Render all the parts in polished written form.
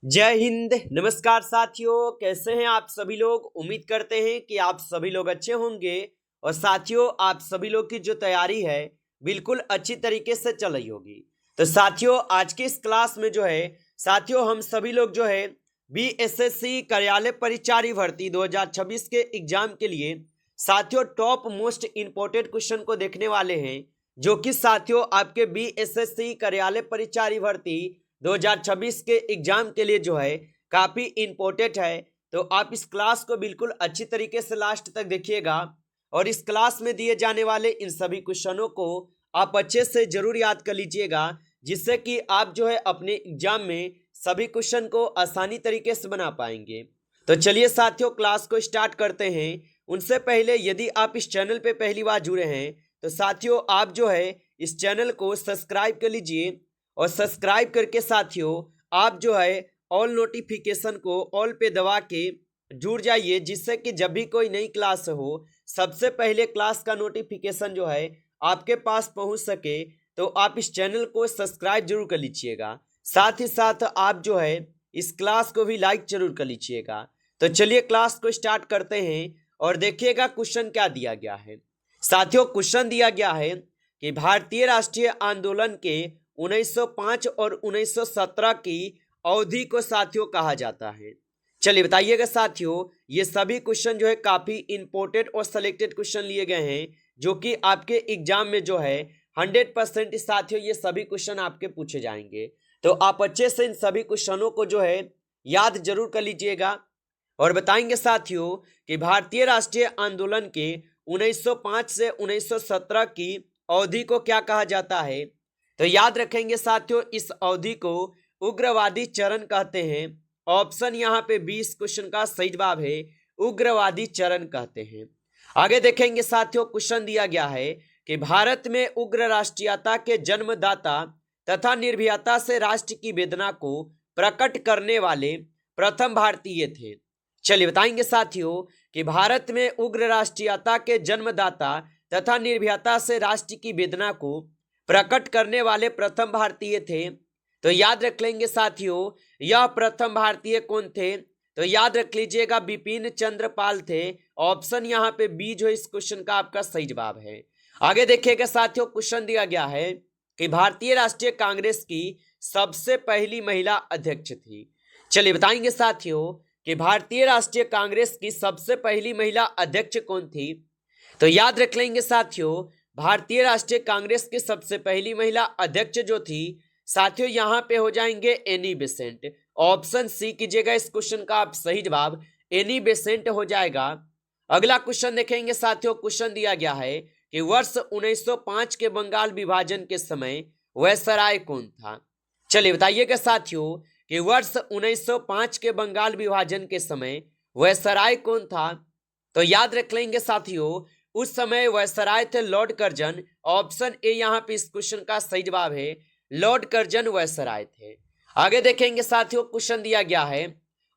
जय हिंद। नमस्कार साथियों, कैसे हैं आप सभी लोग। उम्मीद करते हैं कि आप सभी लोग अच्छे होंगे। और साथियों, आप सभी लोग की जो तैयारी है बिल्कुल अच्छी तरीके से चल रही होगी। तो साथियों, आज के इस क्लास में जो है साथियों हम सभी लोग जो है बीएसएससी कार्यालय परिचारी भर्ती 2026 के एग्जाम के लिए साथियों टॉप मोस्ट इंपोर्टेंट क्वेश्चन को देखने वाले हैं, जो कि साथियों आपके बीएसएससी कार्यालय परिचारी भर्ती 2026 के एग्जाम के लिए जो है काफी इंपॉर्टेंट है। तो आप इस क्लास को बिल्कुल अच्छी तरीके से लास्ट तक देखिएगा और इस क्लास में दिए जाने वाले इन सभी क्वेश्चनों को आप अच्छे से जरूर याद कर लीजिएगा, जिससे कि आप जो है अपने एग्जाम में सभी क्वेश्चन को आसानी तरीके से बना पाएंगे। तो चलिए साथियों, क्लास को स्टार्ट करते हैं। उनसे पहले यदि आप इस चैनल पे पहली बार जुड़े हैं तो साथियों आप जो है इस चैनल को सब्सक्राइब कर लीजिए और सब्सक्राइब करके साथियों आप जो है ऑल नोटिफिकेशन को ऑल पे दबा के जुड़ जाइए, जिससे कि जब भी कोई नई क्लास हो सबसे पहले क्लास का नोटिफिकेशन जो है आपके पास पहुंच सके। तो आप इस चैनल को सब्सक्राइब जरूर कर लीजिएगा, साथ ही साथ आप जो है इस क्लास को भी लाइक जरूर कर लीजिएगा। तो चलिए क्लास को स्टार्ट करते हैं और देखिएगा क्वेश्चन क्या दिया गया है। साथियों, क्वेश्चन दिया गया है कि भारतीय राष्ट्रीय आंदोलन के 1905 और 1917 की अवधि को साथियों कहा जाता है। चलिए बताइएगा साथियों, ये सभी क्वेश्चन जो है काफी इंपॉर्टेंट और सिलेक्टेड क्वेश्चन लिए गए हैं, जो कि आपके एग्जाम में जो है 100% साथियों ये सभी क्वेश्चन आपके पूछे जाएंगे। तो आप अच्छे से इन सभी क्वेश्चनों को जो है याद जरूर कर लीजिएगा और बताएंगे साथियों कि भारतीय राष्ट्रीय आंदोलन के 1905 से 1917 की अवधि को क्या कहा जाता है। तो याद रखेंगे साथियों, इस अवधि को उग्रवादी चरण कहते हैं। ऑप्शन यहाँ पे 20 क्वेश्चन का सही जवाब है, उग्रवादी चरण कहते हैं। आगे देखेंगे साथियों, क्वेश्चन दिया गया है कि भारत में उग्र राष्ट्रीयता के जन्मदाता तथा निर्भीकता से राष्ट्र की वेदना को प्रकट करने वाले प्रथम भारतीय थे। चलिए बताएंगे साथियों कि भारत में उग्र राष्ट्रीयता के जन्मदाता तथा निर्भीकता से राष्ट्र की वेदना को प्रकट करने वाले प्रथम भारतीय थे। तो याद रख लेंगे साथियों, यह प्रथम भारतीय कौन थे। तो याद रख लीजिएगा, बिपिन चंद्र पाल थे। ऑप्शन यहाँ पे बी जो इस क्वेश्चन का आपका सही जवाब है। आगे देखिएगा साथियों, क्वेश्चन दिया गया है कि भारतीय राष्ट्रीय कांग्रेस की सबसे पहली महिला अध्यक्ष थी। चलिए बताएंगे साथियों कि भारतीय राष्ट्रीय कांग्रेस की सबसे पहली महिला अध्यक्ष कौन थी। तो याद रख लेंगे साथियों, भारतीय राष्ट्रीय कांग्रेस की सबसे पहली महिला अध्यक्ष जो थी साथियों यहाँ पे हो जाएंगे एनी बेसेंट। ऑप्शन सी कीजिएगा इस क्वेश्चन का आप सही जवाब, एनी बेसेंट हो जाएगा। अगला क्वेश्चन देखेंगे साथियों, क्वेश्चन दिया गया है कि वर्ष 1905 के बंगाल विभाजन के समय वायसराय कौन था। चलिए बताइएगा साथियों कि वर्ष 1905 के बंगाल विभाजन के समय वायसराय कौन था। तो याद रख लेंगे साथियों, उस समय वायसराय थे लॉर्ड कर्जन। ऑप्शन ए यहाँ पे इस क्वेश्चन का सही जवाब है, लॉर्ड कर्जन वायसराय थे। आगे देखेंगे साथियों, क्वेश्चन दिया गया है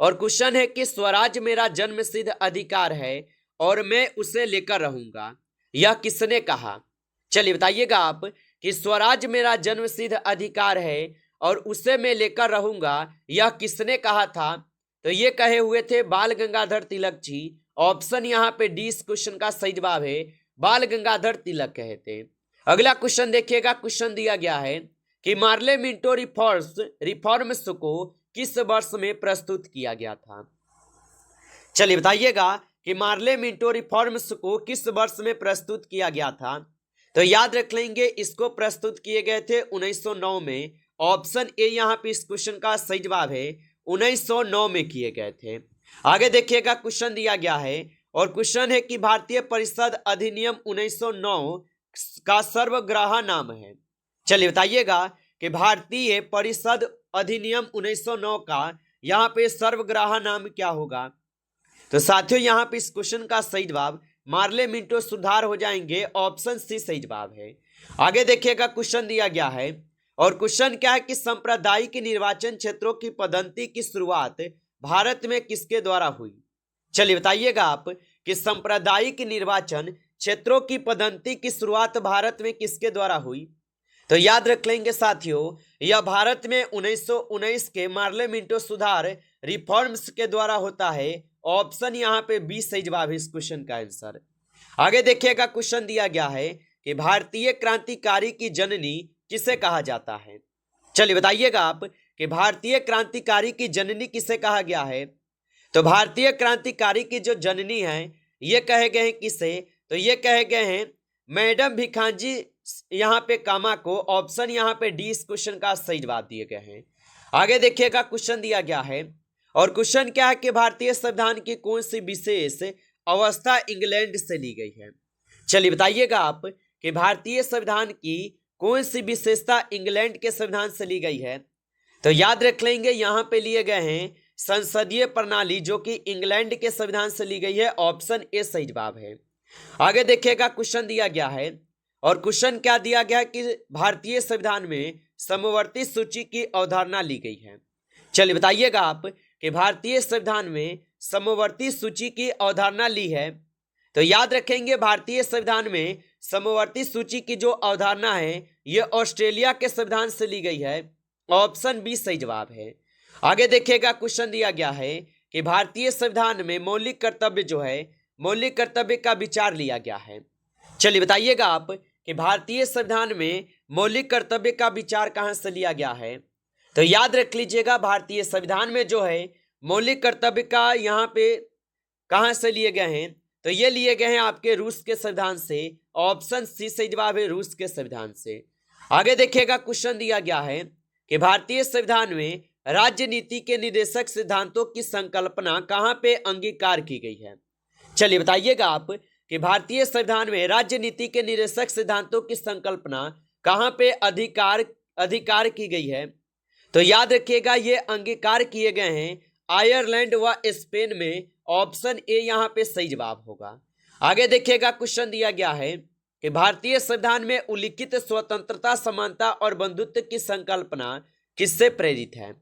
और क्वेश्चन है कि स्वराज मेरा जन्मसिद्ध अधिकार है और मैं उसे लेकर रहूंगा, यह किसने कहा। चलिए बताइएगा आप कि स्वराज मेरा जन्मसिद्ध अधिकार है और उसे मैं लेकर रहूंगा, यह किसने कहा था। तो ये कहे हुए थे बाल गंगाधर तिलक जी। ऑप्शन यहाँ पे डी इस क्वेश्चन का सही जवाब है, बाल गंगाधर तिलक कहे थे। अगला क्वेश्चन देखिएगा, क्वेश्चन दिया गया है कि मार्ले मिंटो रिफॉर्म्स को किस वर्ष में प्रस्तुत किया गया था। चलिए बताइएगा कि मार्ले मिंटो रिफॉर्म्स को किस वर्ष में प्रस्तुत किया गया था। तो याद रख लेंगे, इसको प्रस्तुत किए गए थे 1909 में। ऑप्शन ए यहाँ पे इस क्वेश्चन का सही जवाब है, 1909 में किए गए थे। आगे देखिएगा, क्वेश्चन दिया गया है और क्वेश्चन है कि भारतीय परिषद अधिनियम 1909 का सर्वग्राह नाम है। चलिए बताइएगा कि भारतीय परिषद अधिनियम 1909 का यहाँ पे सर्वग्राह नाम क्या होगा। तो साथियों यहाँ पे इस क्वेश्चन का सही जवाब मार्ले मिंटो सुधार हो जाएंगे। ऑप्शन सी सही जवाब है। आगे देखिएगा, क्वेश्चन दिया गया है और क्वेश्चन क्या है कि सांप्रदायिक निर्वाचन क्षेत्रों की पद्धति की शुरुआत भारत में किसके द्वारा हुई। चलिए बताइएगा आप कि सांप्रदायिक निर्वाचन क्षेत्रों की पद्धति की शुरुआत भारत में किसके द्वारा हुई। तो याद रख लेंगे साथियों, यह भारत में 1919 के पार्लियामेंटो सुधार रिफॉर्म्स के द्वारा होता है। ऑप्शन यहाँ पे 20 सही जवाब है इस क्वेश्चन का आंसर। आगे देखिएगा, क्वेश्चन दिया गया है कि भारतीय क्रांतिकारी की जननी किसे कहा जाता है। चलिए बताइएगा आप कि भारतीय क्रांतिकारी की जननी किसे कहा गया है। तो भारतीय क्रांतिकारी की जो जननी है ये कहे गए हैं किसे, तो ये कहे गए हैं मैडम भिखाजी यहाँ पे कामा को। ऑप्शन यहाँ पे डी इस क्वेश्चन का सही जवाब दिए गए हैं। आगे देखिएगा, क्वेश्चन दिया गया है और क्वेश्चन क्या है कि भारतीय संविधान की कौन सी विशेष अवस्था इंग्लैंड से ली गई है। चलिए बताइएगा आप कि भारतीय संविधान की कौन सी विशेषता इंग्लैंड के संविधान से ली गई है। तो याद रख लेंगे, यहाँ पे लिए गए हैं संसदीय प्रणाली, जो कि इंग्लैंड के संविधान से ली गई है। ऑप्शन ए सही जवाब है। आगे देखिएगा, क्वेश्चन दिया गया है और क्वेश्चन क्या दिया गया कि भारतीय संविधान में समवर्ती सूची की अवधारणा ली गई है। चलिए बताइएगा आप कि भारतीय संविधान में समवर्ती सूची की अवधारणा ली है। तो याद रखेंगे, भारतीय संविधान में समवर्ती सूची की जो अवधारणा है ये ऑस्ट्रेलिया के संविधान से ली गई है। ऑप्शन बी सही जवाब है। आगे देखिएगा, क्वेश्चन दिया गया है कि भारतीय संविधान में मौलिक कर्तव्य जो है, मौलिक कर्तव्य का विचार लिया गया है। चलिए बताइएगा आप कि भारतीय संविधान में मौलिक कर्तव्य का विचार कहां से लिया गया है। तो याद रख लीजिएगा, भारतीय संविधान में जो है मौलिक कर्तव्य का यहाँ पे कहां से लिए गए हैं, तो ये लिए गए हैं आपके रूस के संविधान से। ऑप्शन सी सही जवाब है, रूस के संविधान से। आगे देखिएगा, क्वेश्चन दिया गया है कि भारतीय संविधान में राज्य नीति के निर्देशक सिद्धांतों की संकल्पना कहां पे अंगीकार की गई है। चलिए बताइएगा आप कि भारतीय संविधान में राज्य नीति के निर्देशक सिद्धांतों की संकल्पना कहां पे अधिकार की गई है। तो याद रखिएगा, ये अंगीकार किए गए हैं आयरलैंड व स्पेन में। ऑप्शन ए यहाँ पे सही जवाब होगा। आगे देखिएगा, क्वेश्चन दिया गया है कि भारतीय संविधान में उल्लिखित स्वतंत्रता, समानता और बंधुत्व की संकल्पना किससे प्रेरित है।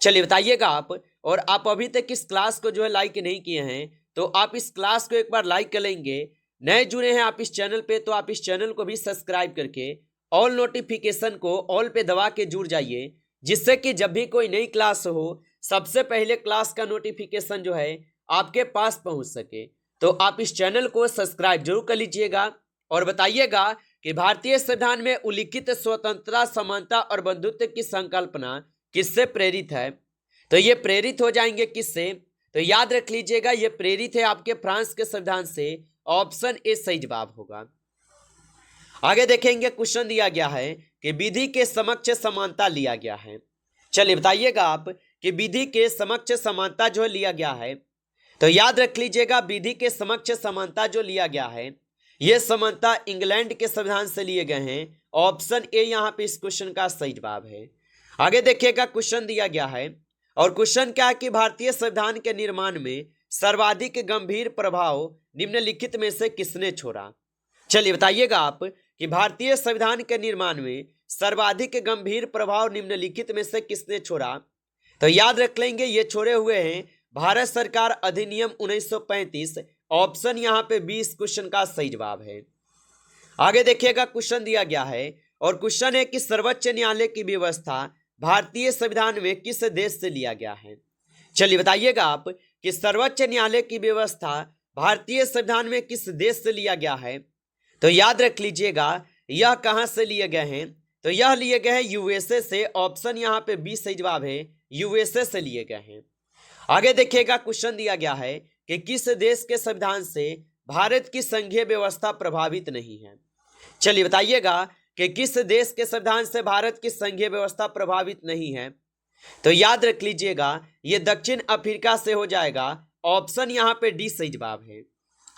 चलिए बताइएगा आप, और आप अभी तक इस क्लास को जो है लाइक नहीं किए हैं तो आप इस क्लास को एक बार लाइक कर लेंगे। नए जुड़े हैं आप इस चैनल पे तो आप इस चैनल को भी सब्सक्राइब करके ऑल नोटिफिकेशन को ऑल पे दबा के जुड़ जाइए, जिससे कि जब भी कोई नई क्लास हो सबसे पहले क्लास का नोटिफिकेशन जो है आपके पास पहुंच सके। तो आप इस चैनल को सब्सक्राइब जरूर कर लीजिएगा और बताइएगा कि भारतीय संविधान में उल्लिखित स्वतंत्रता, समानता और बंधुत्व की संकल्पना किससे प्रेरित है। तो ये प्रेरित हो जाएंगे किससे, तो याद रख लीजिएगा ये प्रेरित है आपके फ्रांस के संविधान से। ऑप्शन ए सही जवाब होगा। आगे देखेंगे, क्वेश्चन दिया गया है कि विधि के समक्ष समानता लिया गया है। चलिए बताइएगा आप कि विधि के समक्ष समानता जो लिया गया है। तो याद रख लीजिएगा, विधि के समक्ष समानता जो लिया गया है यह समानता इंग्लैंड के संविधान से लिए गए हैं। ऑप्शन ए यहाँ पे इस क्वेश्चन का सही जवाब है। आगे देखिएगा, क्वेश्चन दिया गया है और क्वेश्चन क्या है कि भारतीय संविधान के निर्माण में सर्वाधिक गंभीर प्रभाव निम्नलिखित में से किसने छोड़ा। चलिए बताइएगा आप कि भारतीय संविधान के निर्माण में सर्वाधिक गंभीर प्रभाव निम्नलिखित में से किसने छोड़ा। तो याद रख लेंगे, ये छोड़े हुए हैं भारत सरकार अधिनियम 1935। ऑप्शन यहाँ पे 20 क्वेश्चन का सही जवाब है। आगे देखिएगा, क्वेश्चन दिया गया है और क्वेश्चन है कि सर्वोच्च न्यायालय की व्यवस्था भारतीय संविधान में किस देश से लिया गया है। चलिए बताइएगा आप कि सर्वोच्च न्यायालय की व्यवस्था भारतीय संविधान में किस देश से लिया गया है। तो याद रख लीजिएगा, यह कहां से लिए गए हैं, तो यह लिए गए हैं यूएसए से। ऑप्शन यहाँ पे 20 सही जवाब है, यूएसए से लिए गए हैं। आगे देखिएगा, क्वेश्चन दिया गया है कि किस देश के संविधान से भारत की संघीय व्यवस्था प्रभावित नहीं है। चलिए बताइएगा कि किस देश के संविधान से भारत की संघीय व्यवस्था प्रभावित नहीं है। तो याद रख लीजिएगा, ये दक्षिण अफ्रीका से हो जाएगा। ऑप्शन यहाँ पे डी सही जवाब है।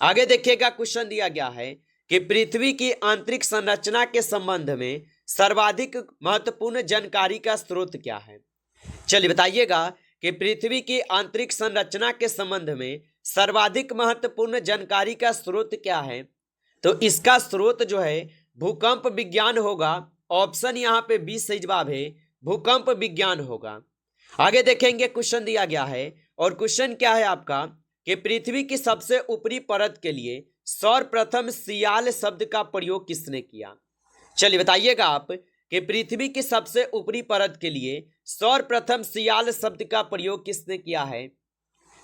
आगे देखिएगा, क्वेश्चन दिया गया है कि पृथ्वी की आंतरिक संरचना के संबंध में सर्वाधिक महत्वपूर्ण जानकारी का स्रोत क्या है। चलिए बताइएगा कि पृथ्वी की आंतरिक संरचना के संबंध में सर्वाधिक महत्वपूर्ण जानकारी का स्रोत क्या है। तो इसका स्रोत जो है भूकंप विज्ञान होगा। ऑप्शन यहाँ पे 20 सही जवाब है, भूकंप विज्ञान होगा। आगे देखेंगे, क्वेश्चन दिया गया है और क्वेश्चन क्या है आपका कि पृथ्वी की सबसे ऊपरी परत के लिए सर्वप्रथम सियाल शब्द का प्रयोग किसने किया। चलिए बताइएगा आप कि पृथ्वी की सबसे ऊपरी परत के लिए सर्वप्रथम सियाल शब्द का प्रयोग किसने किया है?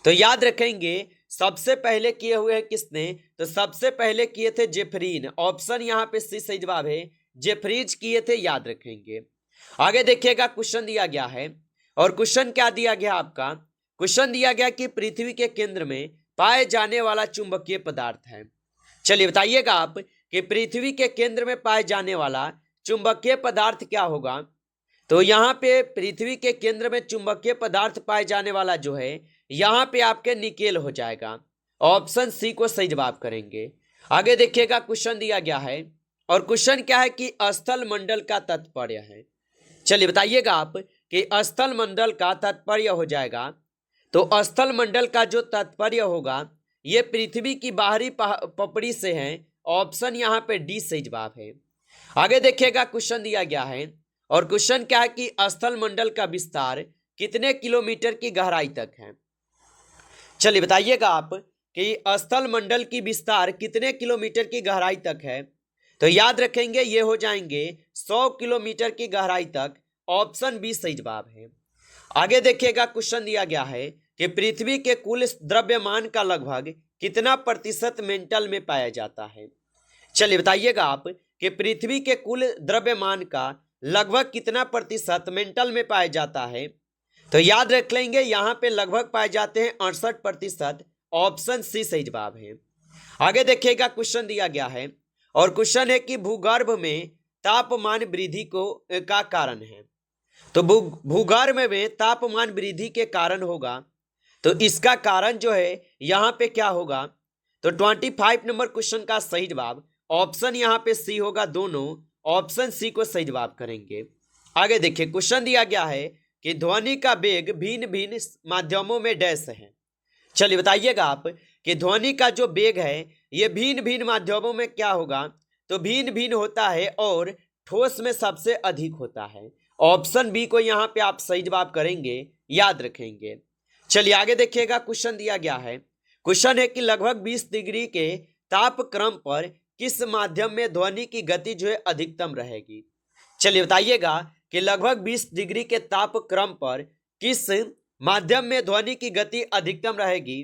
तो याद रखेंगे सबसे पहले किए हुए हैं किसने? तो सबसे पहले किए थे जेफरीन। ऑप्शन यहाँ पे सी सही जवाब है, जेफरीज किए थे, याद रखेंगे। आगे देखिएगा क्वेश्चन दिया गया है, और क्वेश्चन क्या दिया गया आपका? क्वेश्चन दिया गया कि पृथ्वी के केंद्र में पाए जाने वाला चुंबकीय पदार्थ है। चलिए बताइएगा आप कि पृथ्वी के केंद्र में पाए जाने वाला चुंबकीय पदार्थ क्या होगा? तो यहाँ पे पृथ्वी के केंद्र में चुंबकीय पदार्थ पाए जाने वाला जो है, यहाँ पे आपके निकेल हो जाएगा। ऑप्शन सी को सही जवाब करेंगे। आगे देखिएगा क्वेश्चन दिया गया है, और क्वेश्चन क्या है कि स्थल मंडल का तात्पर्य है। चलिए बताइएगा आप कि स्थल मंडल का तात्पर्य हो जाएगा, तो स्थल मंडल का जो तात्पर्य होगा ये पृथ्वी की बाहरी पपड़ी से है। ऑप्शन यहाँ पे डी सही जवाब है। आगे देखिएगा क्वेश्चन दिया गया है, और क्वेश्चन क्या है कि स्थल मंडल का विस्तार कितने किलोमीटर की गहराई तक है? चलिए बताइएगा आप कि स्थल मंडल की विस्तार कितने किलोमीटर की गहराई तक है? तो याद रखेंगे ये हो जाएंगे 100 किलोमीटर की गहराई तक। ऑप्शन बी सही जवाब है। आगे देखिएगा क्वेश्चन दिया गया है कि पृथ्वी के कुल द्रव्यमान का लगभग कितना प्रतिशत मेंटल में पाया जाता है? चलिए बताइएगा आप कि पृथ्वी के कुल द्रव्यमान का लगभग कितना प्रतिशत मेंटल में पाया जाता है? तो याद रख लेंगे यहाँ पे लगभग पाए जाते हैं 68%। ऑप्शन सी सही जवाब है। आगे देखिएगा क्वेश्चन दिया गया है, और क्वेश्चन है कि भूगर्भ में तापमान वृद्धि का कारण है। तो भूगर्भ में तापमान वृद्धि के कारण होगा, तो इसका कारण जो है यहाँ पे क्या होगा? तो 25 नंबर क्वेश्चन का सही जवाब ऑप्शन यहाँ पे सी होगा, दोनों। ऑप्शन सी को सही जवाब करेंगे। आगे देखिए क्वेश्चन दिया गया है कि ध्वनि का वेग भिन्न भिन्न माध्यमों में डैश है। चलिए बताइएगा आप कि ध्वनि का जो वेग है ये भिन्न भिन्न माध्यमों में क्या होगा? तो भिन्न भिन्न होता है, और ठोस में सबसे अधिक होता है। ऑप्शन बी को यहाँ पे आप सही जवाब करेंगे, याद रखेंगे। चलिए आगे देखिएगा क्वेश्चन दिया गया है, क्वेश्चन है कि लगभग 20 डिग्री के तापक्रम पर किस माध्यम में ध्वनि की गति जो है अधिकतम रहेगी? चलिए बताइएगा कि लगभग 20 डिग्री के तापक्रम पर किस माध्यम में ध्वनि की गति अधिकतम रहेगी?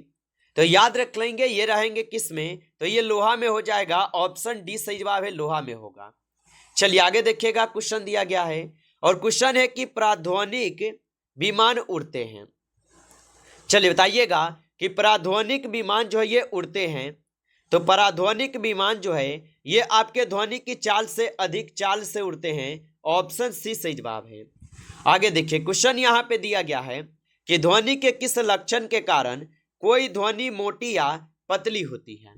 तो याद रख लेंगे ये रहेंगे किस में? तो ये लोहा में हो जाएगा। ऑप्शन डी सही जवाब है, लोहा में होगा। चलिए आगे देखिएगा क्वेश्चन दिया गया है, और क्वेश्चन है कि प्राध्वनिक विमान उड़ते हैं। चलिए बताइएगा कि प्राध्वनिक विमान जो है ये उड़ते हैं। तो प्राध्वनिक विमान जो है ये आपके ध्वनि की चाल से अधिक चाल से उड़ते हैं। ऑप्शन सी सही जवाब है। आगे देखिए क्वेश्चन यहाँ पे दिया गया है कि ध्वनि के किस लक्षण के कारण कोई ध्वनि मोटी या पतली होती है?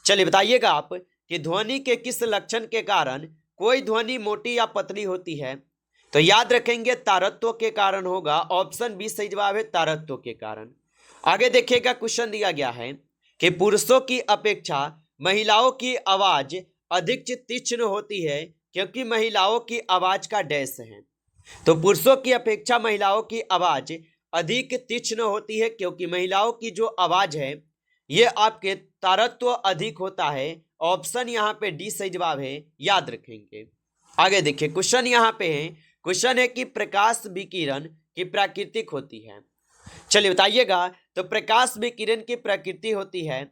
चलिए बताइएगा आप कि ध्वनि के किस लक्षण के कारण कोई ध्वनि मोटी या पतली होती है? तो याद रखेंगे तारत्व के कारण होगा। ऑप्शन बी सही जवाब है, तारत्व के कारण। आगे देखिएगा क्वेश्चन दिया गया है कि पुरुषों की अपेक्षा महिलाओं की आवाज अधिक तीक्ष्ण होती है क्योंकि महिलाओं की आवाज का डैश है। तो पुरुषों की अपेक्षा महिलाओं की आवाज अधिक तीक्ष्ण होती है क्योंकि महिलाओं की जो आवाज है ये आपके तारत्व अधिक होता है। ऑप्शन यहाँ पे डी सही जवाब है, याद रखेंगे। आगे देखिए क्वेश्चन यहाँ पे है, क्वेश्चन है कि प्रकाश विकिरण की प्राकृतिक होती है। चलिए बताइएगा तो प्रकाश विकिरण की प्रकृति होती है,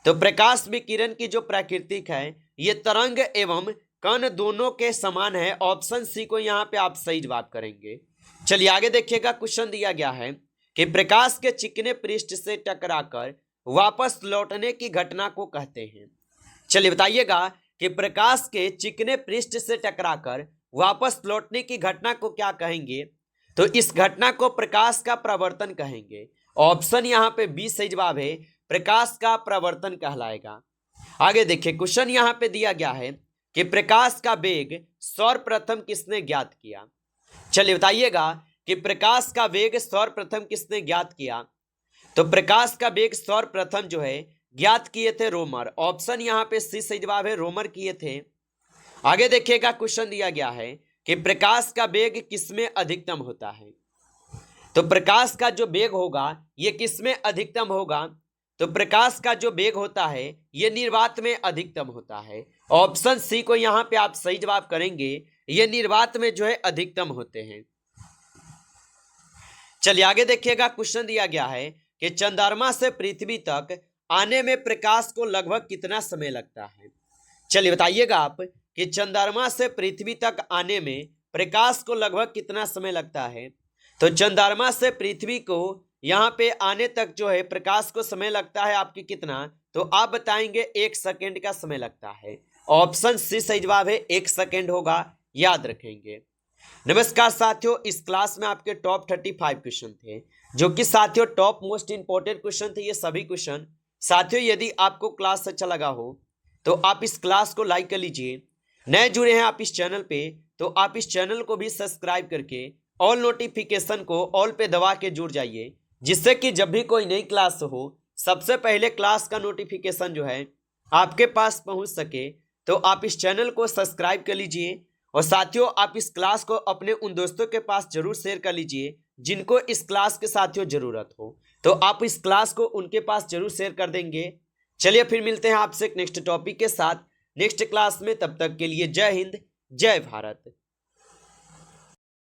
तो प्रकाश विकिरण की जो प्राकृतिक है ये तरंग एवं कण दोनों के समान है। ऑप्शन सी को यहाँ पे आप सही जवाब करेंगे। चलिए आगे देखिएगा क्वेश्चन दिया गया है कि प्रकाश के चिकने पृष्ठ से टकराकर वापस लौटने की घटना को कहते हैं। चलिए बताइएगा कि प्रकाश के चिकने पृष्ठ से टकराकर वापस लौटने की घटना को क्या कहेंगे? तो इस घटना को प्रकाश का प्रवर्तन कहेंगे। ऑप्शन यहाँ पे बी सही जवाब है, प्रकाश का प्रवर्तन कहलाएगा। आगे देखिए क्वेश्चन यहाँ पे दिया गया है कि प्रकाश का वेग सर्वप्रथम किसने ज्ञात किया? चलिए बताइएगा कि प्रकाश का वेग सर्वप्रथम किसने ज्ञात किया? तो प्रकाश का वेग सर्वप्रथम जो है ज्ञात किए थे रोमर। ऑप्शन यहाँ पे सी सही जवाब है, रोमर किए थे। आगे देखिएगा क्वेश्चन दिया गया है कि प्रकाश का वेग किसमें अधिकतम होता है? तो प्रकाश का जो वेग होगा ये किसमें अधिकतम होगा? तो प्रकाश का जो वेग होता है ये निर्वात में अधिकतम होता है। ऑप्शन सी को यहाँ पे आप सही जवाब करेंगे, ये निर्वात में जो है अधिकतम होते हैं। चलिए आगे देखिएगा, क्वेश्चन दिया गया है कि चंद्रमा से पृथ्वी तक आने में प्रकाश को लगभग कितना समय लगता है। चलिए बताइएगा आप कि चंद्रमा से पृथ्वी तक आने में प्रकाश को लगभग कितना समय लगता है। तो चंद्रमा से पृथ्वी को यहाँ पे आने तक जो है प्रकाश को समय लगता है आपकी कितना, तो आप बताएंगे 1 सेकेंड का समय लगता है। ऑप्शन सी सही जवाब है, 1 सेकेंड होगा, याद रखेंगे। नमस्कार साथियों, इस क्लास में आपके टॉप 35 क्वेश्चन थे, जो कि साथियों टॉप मोस्ट इंपॉर्टेंट क्वेश्चन थे ये सभी क्वेश्चन। साथियों यदि आपको क्लास अच्छा लगा हो तो आप इस क्लास को लाइक कर लीजिए। नए जुड़े हैं आप इस चैनल पे तो आप इस चैनल को भी सब्सक्राइब करके ऑल नोटिफिकेशन को ऑल पे दबा के जुड़ जाइए, जिससे कि जब भी कोई नई क्लास हो सबसे पहले क्लास का नोटिफिकेशन जो है आपके पास पहुंच सके। तो आप इस चैनल को सब्सक्राइब कर लीजिए और साथियों आप इस क्लास को अपने उन दोस्तों के पास जरूर शेयर कर लीजिए जिनको इस क्लास के साथियों जरूरत हो, तो आप इस क्लास को उनके पास जरूर शेयर कर देंगे। चलिए फिर मिलते हैं आपसे एक नेक्स्ट टॉपिक के साथ नेक्स्ट क्लास में, तब तक के लिए जय हिंद जय भारत।